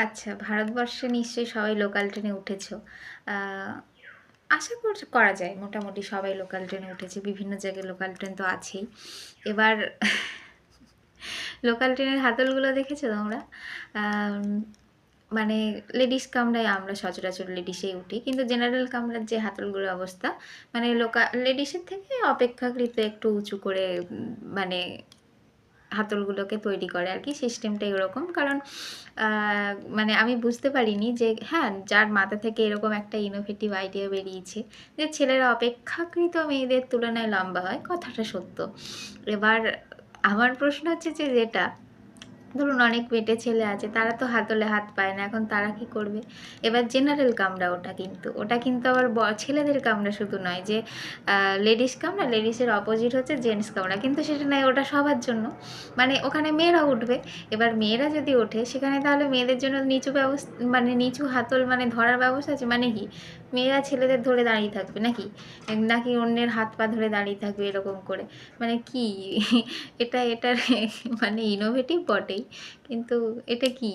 আচ্ছা, ভারতবর্ষে নিশ্চয়ই সবাই লোকাল ট্রেনে উঠেছো। আ আশা করা যায় মোটামুটি সবাই লোকাল ট্রেনে উঠেছে। বিভিন্ন জায়গায় লোকাল ট্রেন তো আছেই। এবার লোকাল ট্রেনের হাতলগুলো দেখেছো তোমরা? আম মানে লেডিস কামরায় আমরা সচরাচর লেডিসেই উঠি। কিন্তু জেনারেল কামরার যে হাতলগুলোর অবস্থা, মানে লেডিসের থেকে অপেক্ষাকৃত একটু উঁচু করে মানে হাতলগুলোকে তৈরি করে আর কি, সিস্টেমটা এরকম। কারণ মানে আমি বুঝতে পারিনি যে হ্যাঁ, যার মাথা থেকে এরকম একটা ইনোভেটিভ আইডিয়া বেরিয়েছে যে ছেলেরা অপেক্ষাকৃত মেয়েদের তুলনায় লম্বা হয়, কথাটা সত্য। এবার আমার প্রশ্ন হচ্ছে যে যেটা ধরুন অনেক বেটে ছেলে আছে, তারা তো হাতলে হাত পায় না, এখন তারা কি করবে? এবার জেনারেল কামরা ওটা কিন্তু আবার ছেলেদের কামরা শুধু নয় যে লেডিস কামরা, লেডিসের অপোজিট হচ্ছে জেন্টস কামরা, কিন্তু সেটা নয়, ওটা সবার জন্য। মানে ওখানে মেয়েরা উঠবে। এবার মেয়েরা যদি ওঠে সেখানে, তাহলে মেয়েদের জন্য নিচু ব্যবস্থা, মানে নিচু হাতল মানে ধরার ব্যবস্থা আছে, মানে কি মেয়েরা ছেলেদের ধরে দাঁড়িয়ে থাকবে নাকি? নাকি অন্যের হাত পা ধরে দাঁড়িয়ে থাকবে এরকম করে? মানে কি এটার মানে ইনোভেটিভ বটেই, কিন্তু এটা কি?